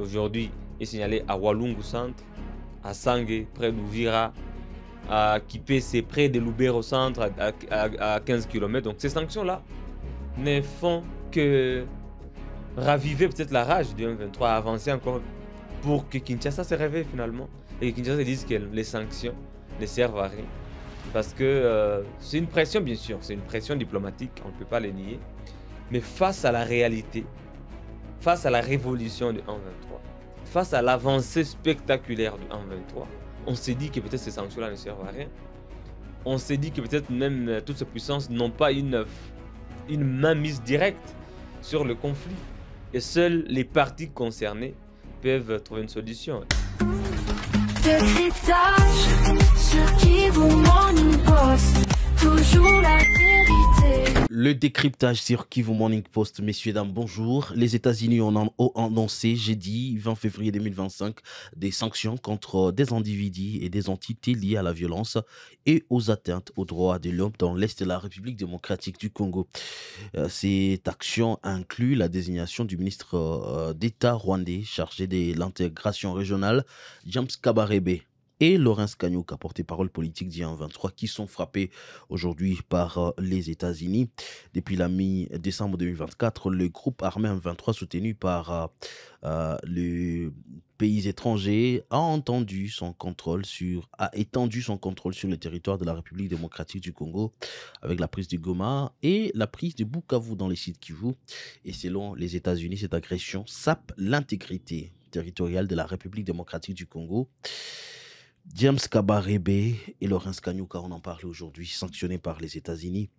Aujourd'hui, il est signalé à Walungu Centre, à Sangue, près d'Ouvira, à Kipé, c'est près de Lubero Centre, à 15 km. Donc ces sanctions-là ne font que raviver peut-être la rage du M23, avancer encore pour que Kinshasa se réveille finalement. Et que Kinshasa dise que les sanctions ne servent à rien. Parce que c'est une pression, bien sûr, c'est une pression diplomatique, on ne peut pas le nier. Mais face à la réalité, face à la révolution du 1-23, face à l'avancée spectaculaire du 1-23, on s'est dit que peut-être ces sanctions-là ne servent à rien. On s'est dit que peut-être même toutes ces puissances n'ont pas une mainmise directe sur le conflit. Et seules les parties concernées peuvent trouver une solution. Décryptage sur Kivu Morning Post, toujours la vérité. Le décryptage sur Kivu Morning Post, messieurs, dames, bonjour. Les États-Unis ont annoncé jeudi 20 février 2025 des sanctions contre des individus et des entités liées à la violence et aux atteintes aux droits de l'homme dans l'Est de la République démocratique du Congo. Cette action inclut la désignation du ministre d'État rwandais chargé de l'intégration régionale, James Kabarebe, et Laurence Kanyuka, porte-parole politique du 1-23, qui sont frappés aujourd'hui par les États-Unis. Depuis la mi-décembre 2024, le groupe armé 1-23 soutenu par les pays étrangers a étendu son contrôle sur le territoire de la République démocratique du Congo avec la prise de Goma et la prise de Bukavu dans les sites Kivu. Et selon les États-Unis, cette agression sape l'intégrité territoriale de la République démocratique du Congo. James Kabarebe et Laurence Kanyuka, on en parle aujourd'hui, sanctionnés par les États-Unis.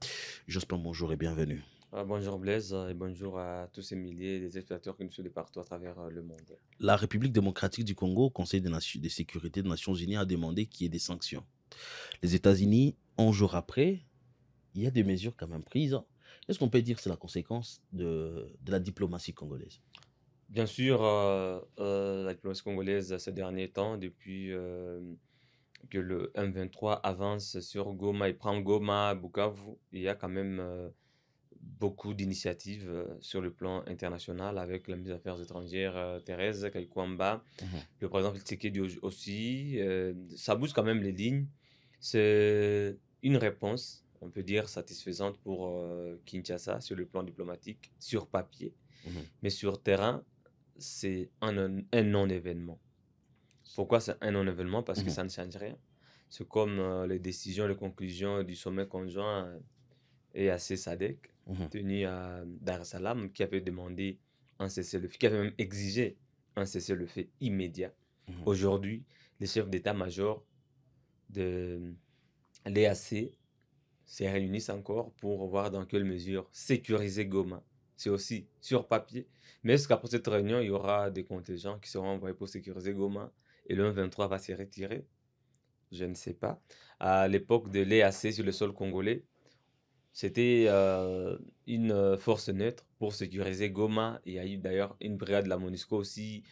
Jospin, bonjour et bienvenue. Bonjour Blaise et bonjour à tous ces milliers de spectateurs qui nous suivent de partout à travers le monde. La République démocratique du Congo, au Conseil de sécurité des Nations Unies, a demandé qu'il y ait des sanctions. Les États-Unis, 11 jours après, il y a des mesures quand même prises. Est-ce qu'on peut dire que c'est la conséquence de la diplomatie congolaise? Bien sûr, la diplomatie congolaise ces derniers temps, depuis que le M23 avance sur Goma et prend Goma, Bukavu, il y a quand même beaucoup d'initiatives sur le plan international avec la ministre des Affaires étrangères Thérèse Kaikwamba, le président Tshisekedi aussi. Ça bouge quand même les lignes. C'est une réponse, on peut dire, satisfaisante pour Kinshasa sur le plan diplomatique, sur papier. Mais sur terrain, c'est un non-événement. Pourquoi c'est un non-événement? Parce que ça ne change rien. C'est comme les décisions, les conclusions du sommet conjoint EAC SADC tenu à Dar es Salaam, qui avait demandé un cessez-le-feu, qui avait même exigé un cessez-le-feu immédiat. Aujourd'hui, les chefs d'état-major de l'EAC se réunissent encore pour voir dans quelle mesure sécuriser Goma. C'est aussi sur papier. Mais est-ce qu'après cette réunion, il y aura des contingents qui seront envoyés pour sécuriser Goma et le 23 va se retirer? Je ne sais pas. À l'époque de l'EAC sur le sol congolais, c'était une force neutre pour sécuriser Goma. Il y a eu d'ailleurs une brigade de la MONUSCO aussi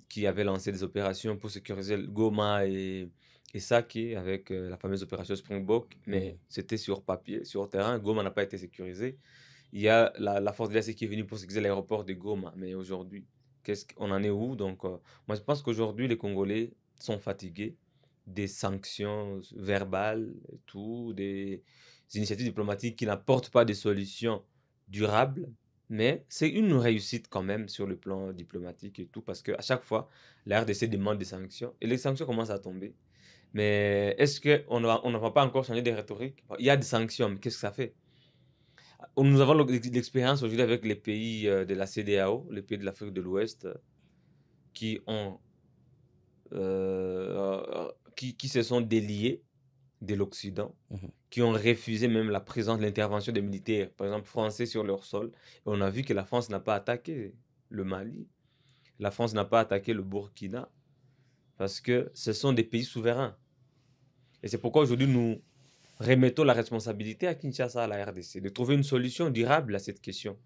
qui avait lancé des opérations pour sécuriser Goma et Sake avec la fameuse opération Springbok. Mais c'était sur papier, sur terrain. Goma n'a pas été sécurisé. Il y a la force de l'AC qui est venue pour sécuriser l'aéroport de Goma. Mais aujourd'hui, on en est où? Donc, moi, je pense qu'aujourd'hui, les Congolais sont fatigués des sanctions verbales et tout, des initiatives diplomatiques qui n'apportent pas de solutions durables. Mais c'est une réussite quand même sur le plan diplomatique et tout, parce qu'à chaque fois, la RDC demande des sanctions et les sanctions commencent à tomber. Mais est-ce qu'on ne va pas encore changer de rhétorique? Il y a des sanctions, mais qu'est-ce que ça fait? Nous avons l'expérience aujourd'hui avec les pays de la CEDEAO, les pays de l'Afrique de l'Ouest, qui se sont déliés de l'Occident, qui ont refusé même la présence, l'intervention des militaires, par exemple français sur leur sol. Et on a vu que la France n'a pas attaqué le Mali, la France n'a pas attaqué le Burkina, parce que ce sont des pays souverains. Et c'est pourquoi aujourd'hui nous remettons la responsabilité à Kinshasa, à la RDC, de trouver une solution durable à cette question.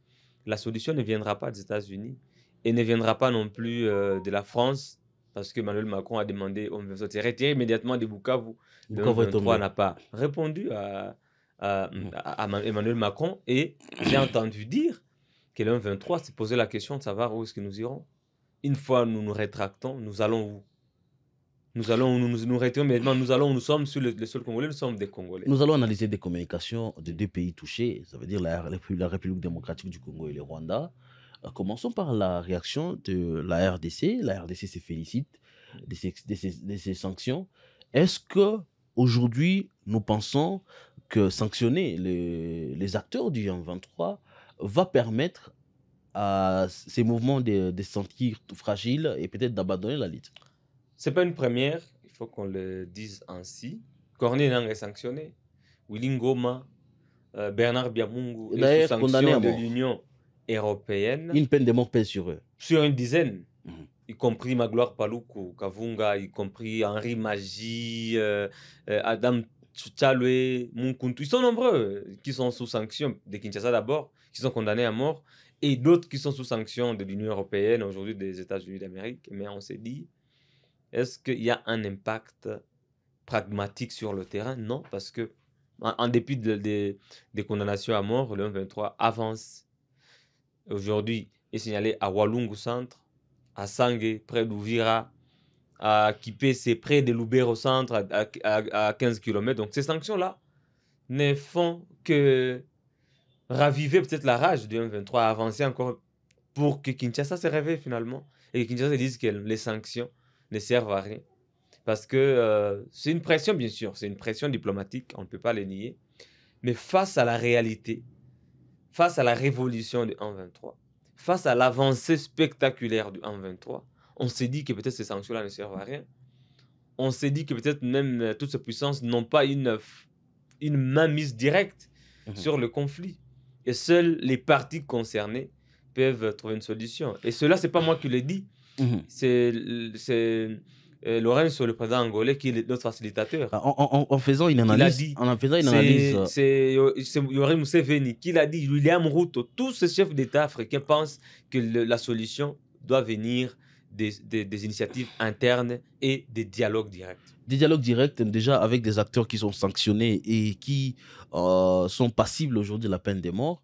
La solution ne viendra pas des États-Unis et ne viendra pas non plus de la France, parce que Emmanuel Macron a demandé au M23 de se retirer immédiatement de Bukavu. Le M23 n'a pas répondu à Emmanuel Macron et j'ai entendu dire que le M23 s'est posé la question de savoir où est-ce que nous irons. une fois nous nous rétractons, nous allons où? Nous allons où? Nous retirons, maintenant nous allons où? Nous sommes sur le sol congolais, nous sommes des Congolais. Nous allons analyser des communications de deux pays touchés, ça veut dire la République démocratique du Congo et le Rwanda. Commençons par la réaction de la RDC. La RDC se félicite de ces sanctions. Est-ce que aujourd'hui nous pensons que sanctionner les acteurs du M23 va permettre à ces mouvements de se sentir fragiles et peut-être d'abandonner la lutte? C'est pas une première, il faut qu'on le dise ainsi. Corneille Nangaa est sanctionné. Willy Ngoma, Bernard Biamungu est sous D'ailleurs, condamné à sanction de mort. l'Union européenne Une peine de mort pèse sur eux. sur une dizaine, Mhm. y compris Magloire Paluku, Kavunga, y compris Henri Magie, Adam Tchalwe, Munkuntu. Ils sont nombreux qui sont sous sanction de Kinshasa d'abord, qui sont condamnés à mort, et d'autres qui sont sous sanction de l'Union européenne, aujourd'hui des États-Unis d'Amérique. Mais on s'est dit, est-ce qu'il y a un impact pragmatique sur le terrain? Non, parce que en dépit des condamnations à mort, le M23 avance. Aujourd'hui, est signalé à Walungu Centre, à Sangue, près d'Ouvira, à Kipese, près de Lubero Centre, à 15 km. Donc ces sanctions-là ne font que raviver peut-être la rage du M23, à avancer encore pour que Kinshasa se réveille finalement. Et que Kinshasa dise que les sanctions ne servent à rien. Parce que c'est une pression, bien sûr, c'est une pression diplomatique, on ne peut pas le nier. Mais face à la réalité, face à la révolution du 1-23, face à l'avancée spectaculaire du 1-23, on s'est dit que peut-être ces sanctions-là ne servent à rien. On s'est dit que peut-être même toutes ces puissances n'ont pas une main mise directe sur le conflit. Et seuls les partis concernés peuvent trouver une solution. Et cela, ce n'est pas moi qui le dis. C'est Lorenzo, le président angolais, qui est notre facilitateur. En faisant une analyse, c'est Yoweri Museveni qui l'a dit, William Ruto, tous ces chefs d'État africains pensent que la solution doit venir des initiatives internes et des dialogues directs. Des dialogues directs, déjà avec des acteurs qui sont sanctionnés et qui sont passibles aujourd'hui de la peine de mort.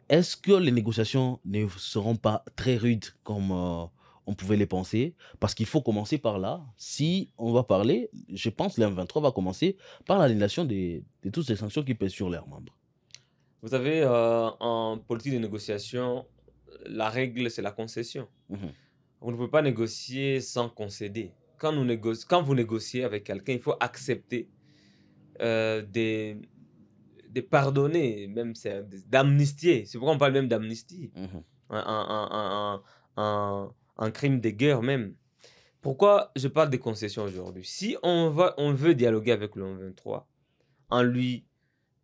Est-ce que les négociations ne seront pas très rudes comme on pouvait les penser? Parce qu'il faut commencer par là. Si on va parler, je pense que l'M23 va commencer par l'annulation de toutes ces sanctions qui pèsent sur leurs membres. Vous savez, en politique de négociation, la règle, c'est la concession. On ne peut pas négocier sans concéder. Quand vous négociez avec quelqu'un, il faut accepter de pardonner, même d'amnistier. C'est pourquoi on parle même d'amnistie. Un crime de guerre même. Pourquoi je parle de concession aujourd'hui? Si on veut dialoguer avec le M23 en lui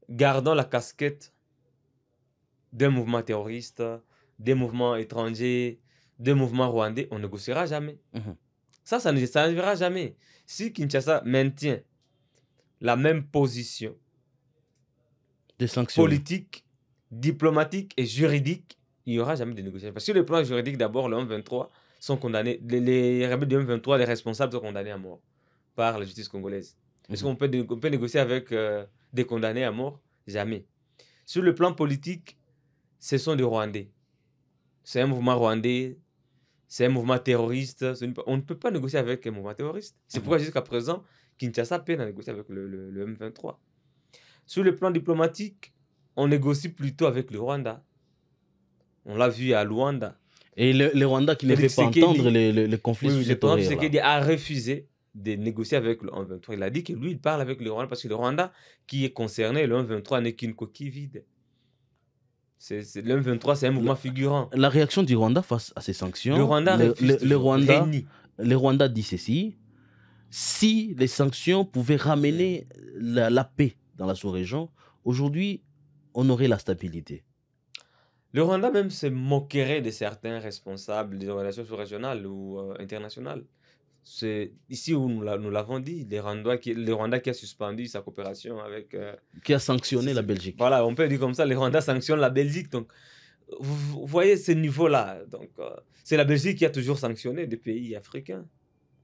gardant la casquette d'un mouvement terroriste, des mouvements étrangers, des mouvements rwandais, on ne négociera jamais. Ça n'arrivera jamais. Si Kinshasa maintient la même position politique, diplomatique et juridique, il n'y aura jamais de négociation. Parce que sur le plan juridique, d'abord, le M23 sont condamnés, les rebelles du M23, les responsables sont condamnés à mort par la justice congolaise. Est-ce qu'on peut négocier avec des condamnés à mort? Jamais. Sur le plan politique, ce sont des Rwandais. C'est un mouvement rwandais, c'est un mouvement terroriste. On ne peut pas négocier avec un mouvement terroriste. C'est pourquoi jusqu'à présent, Kinshasa peine à négocier avec le M23. Sur le plan diplomatique, on négocie plutôt avec le Rwanda. On l'a vu à Luanda. Et le Rwanda qui ne veut pas entendre le conflit sur cette territoire. Tshisekedi a refusé de négocier avec le 1-23. Il a dit que lui, il parle avec le Rwanda parce que le Rwanda qui est concerné, le 1-23 n'est qu'une coquille vide. Le M23, c'est un mouvement figurant. La réaction du Rwanda face à ces sanctions, le Rwanda le Rwanda dit ceci: si les sanctions pouvaient ramener la paix dans la sous-région, aujourd'hui, on aurait la stabilité. Le Rwanda même se moquerait de certains responsables des relations sous-régionales ou internationales. C'est ici où nous l'avons dit, le Rwanda qui a suspendu sa coopération avec... qui a sanctionné la Belgique. Voilà, on peut dire comme ça, le Rwanda sanctionne la Belgique. Donc, vous voyez ce niveau-là. Donc, c'est la Belgique qui a toujours sanctionné des pays africains,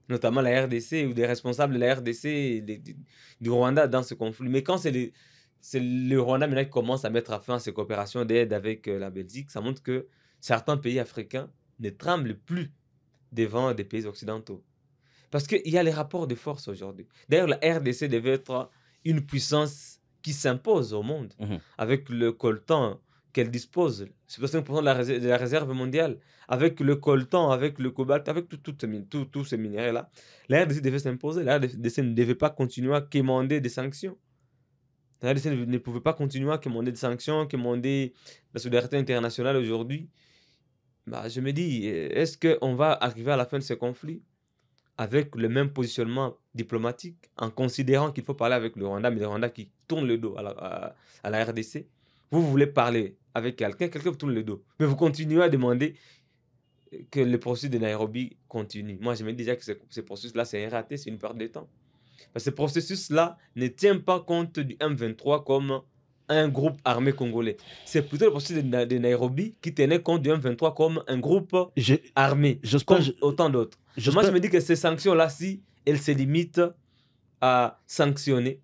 notamment la RDC ou des responsables de la RDC et du Rwanda dans ce conflit. Mais quand c'est le Rwanda maintenant qui commence à mettre fin à ces coopérations d'aide avec la Belgique, ça montre que certains pays africains ne tremblent plus devant des pays occidentaux. Parce qu'il y a les rapports de force aujourd'hui. D'ailleurs, la RDC devait être une puissance qui s'impose au monde, avec le coltan qu'elle dispose, 65% de la réserve mondiale, avec le coltan, avec le cobalt, avec tous ces minéraux-là. La RDC devait s'imposer. La RDC ne devait pas continuer à quémander des sanctions. La RDC ne pouvait pas continuer à quémander des sanctions, quémander la solidarité internationale aujourd'hui. Bah, je me dis, est-ce qu'on va arriver à la fin de ce conflit avec le même positionnement diplomatique, en considérant qu'il faut parler avec le Rwanda, mais le Rwanda qui tourne le dos à la RDC? Vous voulez parler avec quelqu'un, quelqu'un vous tourne le dos, mais vous continuez à demander que le processus de Nairobi continue. Moi, je me dis déjà que ce processus-là, c'est un raté, c'est une perte de temps. Parce que ce processus-là ne tient pas compte du M23 comme un groupe armé congolais. C'est plutôt le processus de Nairobi qui tenait compte du M23 comme un groupe armé, comme autant d'autres. Moi, je me dis que ces sanctions-là, si elles se limitent à sanctionner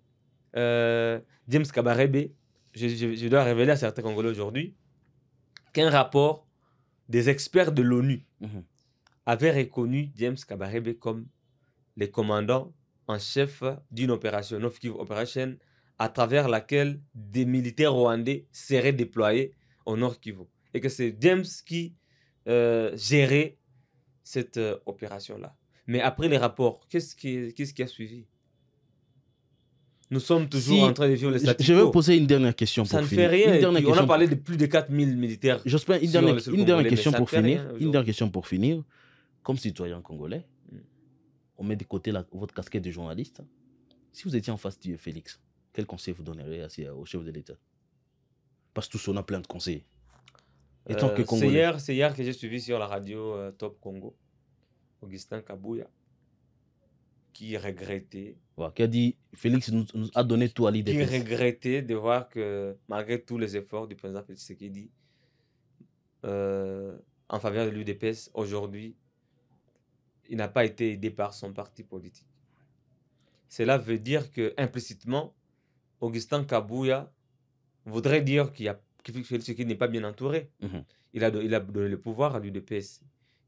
James Kabarebe, je dois révéler à certains Congolais aujourd'hui qu'un rapport des experts de l'ONU avait reconnu James Kabarebe comme le commandant en chef d'une opération, North Kivu Operation, à travers laquelle des militaires rwandais seraient déployés au Nord Kivu. Et que c'est James qui gérait cette opération-là. Mais après les rapports, qu'est-ce qui a suivi? Nous sommes toujours en train de vivre le statu quo. Je vais poser une dernière question pour finir. Ça ne fait rien. On a parlé de plus de 4000 militaires. Jospin, une dernière question pour finir. Une dernière question pour finir. Comme citoyen congolais, on met de côté votre casquette de journaliste. Si vous étiez en face de Félix, quel conseil vous donneriez au chef de l'État? Parce que tous on a plein de conseils. C'est hier que j'ai suivi sur la radio Top Congo, Augustin Kabouya, qui regrettait. Qui a dit Félix nous a donné tout à l'IDPS. Qui regrettait de voir que malgré tous les efforts du président Félix Tshisekedi en faveur de l'UDPS, aujourd'hui, il n'a pas été aidé par son parti politique. Cela veut dire que implicitement, Augustin Kabouya voudrait dire que Félix Tshisekedi n'est pas bien entouré. Il a donné le pouvoir à l'UDPS.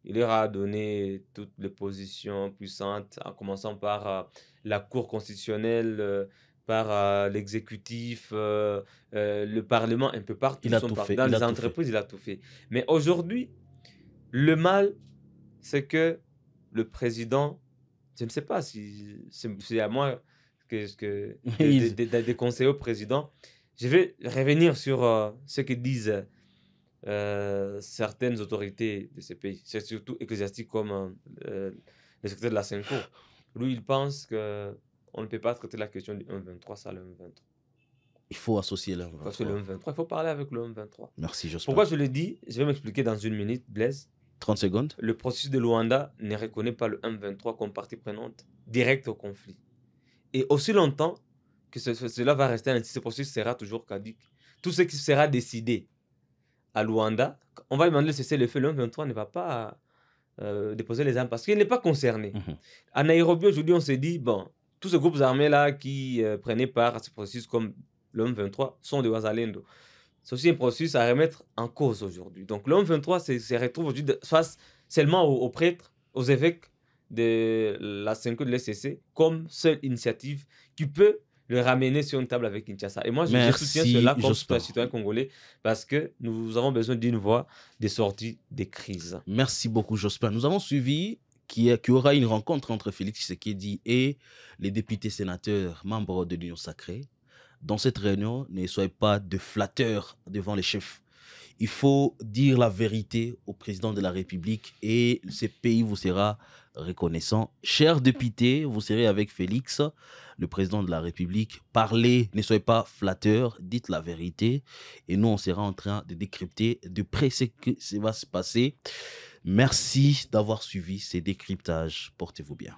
Il leur a donné toutes les positions puissantes, en commençant par la Cour constitutionnelle, par l'exécutif, le Parlement, un peu partout. Il a tout fait. Dans les entreprises, il a tout fait. Mais aujourd'hui, le mal, c'est que le président, je ne sais pas si c'est à moi de conseiller au président. Je vais revenir sur ce que disent certaines autorités de ce pays, c'est surtout ecclésiastiques comme le secrétaire de la Senko. Lui, il pense qu'on ne peut pas traiter la question du 1-23 sans le 1-23. Il faut associer le 1-23. Parce que le 1-23, il faut parler avec le 1-23. Merci, Jospin. Pourquoi je le dis? Je vais m'expliquer dans une minute, Blaise. 30 secondes. Le processus de Luanda ne reconnaît pas le 1-23 comme partie prenante directe au conflit. Et aussi longtemps que cela va rester ainsi, ce processus sera toujours caduque. Tout ce qui sera décidé à Luanda, on va demander le cessez-le-feu. Le 1-23 ne va pas déposer les armes parce qu'il n'est pas concerné. À Nairobi, aujourd'hui, on s'est dit, bon, tous ces groupes armés-là qui prenaient part à ce processus comme le 1-23 sont des Wazalendo. C'est aussi un processus à remettre en cause aujourd'hui. Donc le 1-23 se retrouve aujourd'hui face seulement aux prêtres, aux évêques de la 5 de l'SCC comme seule initiative qui peut le ramener sur une table avec Kinshasa. Et moi, je soutiens cela comme citoyen congolais parce que nous avons besoin d'une voie de sortie des crises. Merci beaucoup, Jospin. Nous avons suivi qu'il y aura une rencontre entre Félix Tshisekedi et les députés sénateurs membres de l'Union sacrée. Dans cette réunion, ne soyez pas de flatteurs devant les chefs. Il faut dire la vérité au président de la République et ce pays vous sera reconnaissant. Chers députés, vous serez avec Félix, le président de la République. Parlez, ne soyez pas flatteurs, dites la vérité. Et nous, on sera en train de décrypter de près ce qui va se passer. Merci d'avoir suivi ces décryptages. Portez-vous bien.